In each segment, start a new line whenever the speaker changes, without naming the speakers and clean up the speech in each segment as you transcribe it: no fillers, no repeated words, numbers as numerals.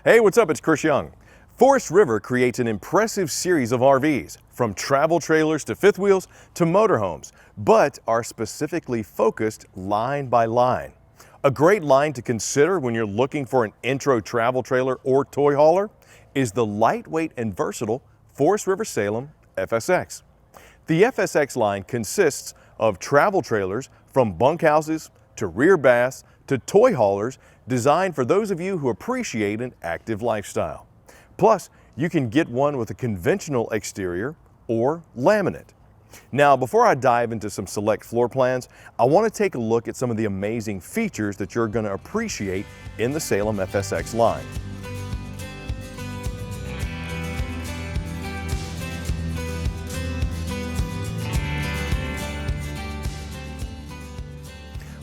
Hey, what's up? It's Chris Young. Forest River creates an impressive series of RVs, from travel trailers to fifth wheels to motorhomes, but are specifically focused line by line. A great line to consider when you're looking for an intro travel trailer or toy hauler is the lightweight and versatile Forest River Salem FSX. The FSX line consists of travel trailers from bunkhouses to rear baths to toy haulers designed for those of you who appreciate an active lifestyle. Plus, you can get one with a conventional exterior or laminate. Now, before I dive into some select floor plans, I want to take a look at some of the amazing features that you're going to appreciate in the Salem FSX line.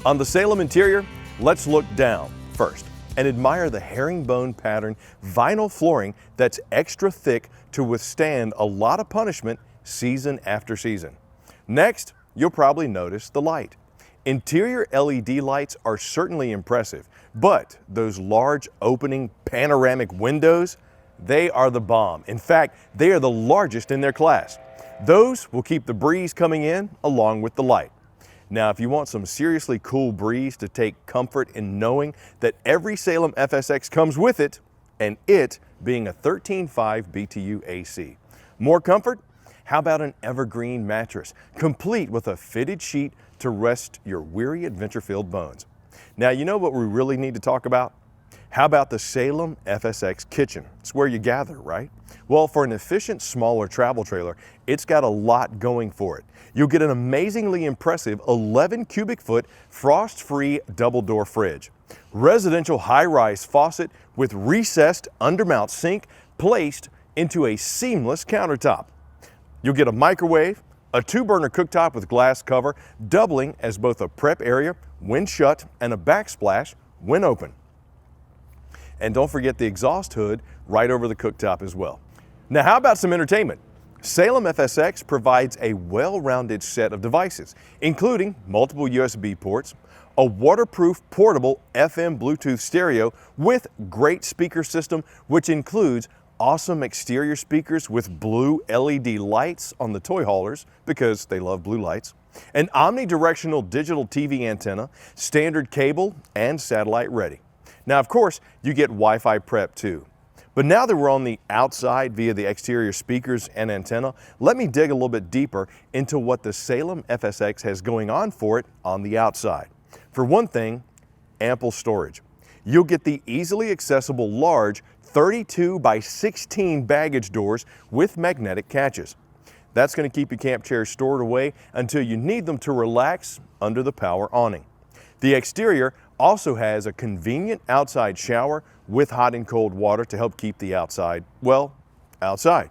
On the Salem interior, let's look down first and admire the herringbone pattern vinyl flooring that's extra thick to withstand a lot of punishment season after season. Next, you'll probably notice the light. Interior LED lights are certainly impressive, but those large opening panoramic windows, they are the bomb. In fact, they are the largest in their class. Those will keep the breeze coming in along with the light. Now, if you want some seriously cool breeze to take comfort in knowing that every Salem FSX comes with it, and it being a 13.5 BTU AC. More comfort? How about an evergreen mattress, complete with a fitted sheet to rest your weary adventure-filled bones? Now, you know what we really need to talk about? How about the Salem FSX kitchen? It's where you gather, right? Well, for an efficient, smaller travel trailer, it's got a lot going for it. You'll get an amazingly impressive 11 cubic foot frost-free double-door fridge, residential high-rise faucet with recessed undermount sink placed into a seamless countertop. You'll get a microwave, a 2-burner cooktop with glass cover, doubling as both a prep area when shut and a backsplash when open. And don't forget the exhaust hood right over the cooktop as well. Now, how about some entertainment? Salem FSX provides a well-rounded set of devices, including multiple USB ports, a waterproof portable FM Bluetooth stereo with great speaker system, which includes awesome exterior speakers with blue LED lights on the toy haulers because they love blue lights, an omnidirectional digital TV antenna, standard cable, and satellite ready. Now, of course, you get Wi-Fi prep too. But now that we're on the outside via the exterior speakers and antenna, let me dig a little bit deeper into what the Salem FSX has going on for it on the outside. For one thing, ample storage. You'll get the easily accessible large 32 by 16 baggage doors with magnetic catches. That's going to keep your camp chairs stored away until you need them to relax under the power awning. The exterior also has a convenient outside shower with hot and cold water to help keep the outside, well, outside.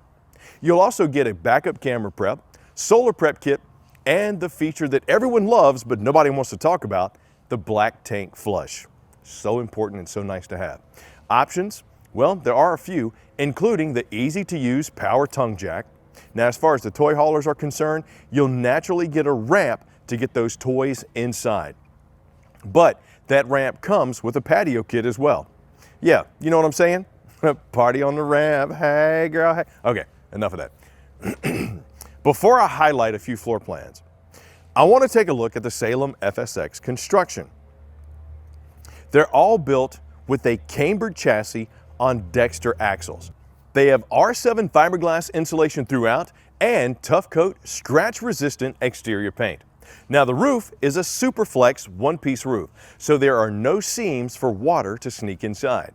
You'll also get a backup camera prep, solar prep kit, and the feature that everyone loves but nobody wants to talk about, the black tank flush. So important and so nice to have. Options? Well, there are a few, including the easy-to-use power tongue jack. Now, as far as the toy haulers are concerned, you'll naturally get a ramp to get those toys inside. But that ramp comes with a patio kit as well. Yeah, you know what I'm saying? Party on the ramp, hey girl, hey. Okay, enough of that. Before I highlight a few floor plans, I want to take a look at the Salem FSX construction. They're all built with a cambered chassis on Dexter axles. They have R7 fiberglass insulation throughout and Tough Coat scratch-resistant exterior paint. Now, the roof is a Superflex one-piece roof, so there are no seams for water to sneak inside.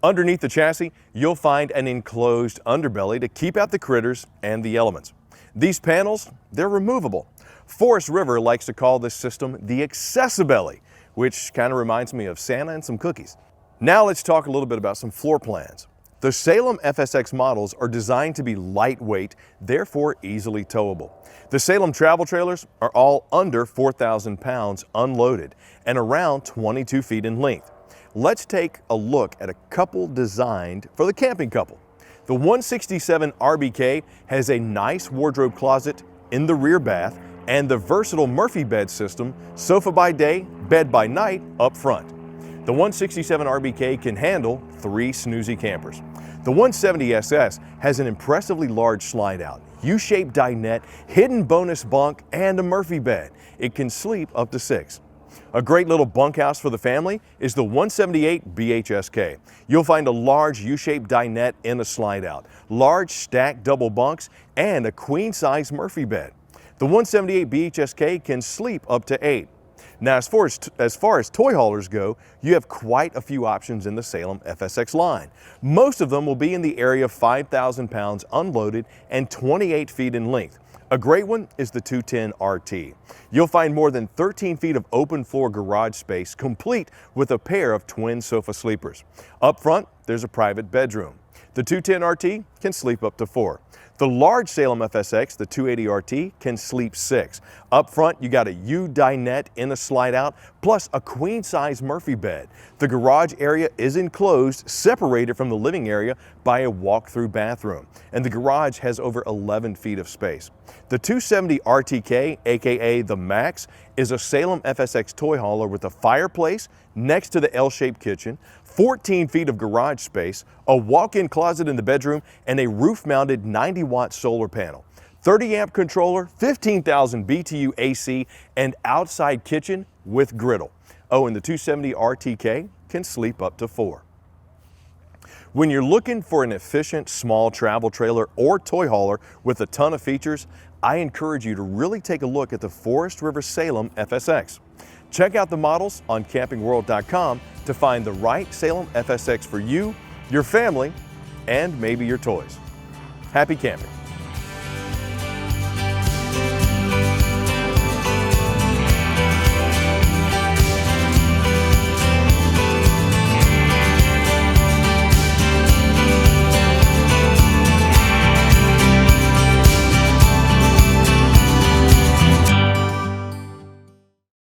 Underneath the chassis, you'll find an enclosed underbelly to keep out the critters and the elements. These panels, they're removable. Forest River likes to call this system the Accessibelly, which kind of reminds me of Santa and some cookies. Now let's talk a little bit about some floor plans. The Salem FSX models are designed to be lightweight, therefore easily towable. The Salem travel trailers are all under 4,000 pounds unloaded and around 22 feet in length. Let's take a look at a couple designed for the camping couple. The 167 RBK has a nice wardrobe closet in the rear bath and the versatile Murphy bed system, sofa by day, bed by night up front. The 167 RBK can handle 3 snoozy campers. The 170SS has an impressively large slide-out, U-shaped dinette, hidden bonus bunk, and a Murphy bed. It can sleep up to 6. A great little bunkhouse for the family is the 178 BHSK. You'll find a large U-shaped dinette in a slide-out, large stacked double bunks, and a queen-size Murphy bed. The 178 BHSK can sleep up to 8. Now, as far as toy haulers go, you have quite a few options in the Salem FSX line. Most of them will be in the area of 5,000 pounds unloaded and 28 feet in length. A great one is the 210 RT. You'll find more than 13 feet of open floor garage space, complete with a pair of twin sofa sleepers. Up front, there's a private bedroom. The 210 RT can sleep up to 4. The large Salem FSX, the 280 RT, can sleep 6. Up front, you got a U dinette in a slide-out, plus a queen-size Murphy bed. The garage area is enclosed, separated from the living area by a walk-through bathroom, and the garage has over 11 feet of space. The 270 RTK, aka the Max, is a Salem FSX toy hauler with a fireplace next to the L-shaped kitchen, 14 feet of garage space, a walk-in closet in the bedroom, and a roof-mounted 90-watt solar panel. 30-amp controller, 15,000 BTU AC, and outside kitchen with griddle. Oh, and the 270 RTK can sleep up to 4. When you're looking for an efficient small travel trailer or toy hauler with a ton of features, I encourage you to really take a look at the Forest River Salem FSX. Check out the models on campingworld.com to find the right Salem FSX for you, your family, and maybe your toys. Happy camping!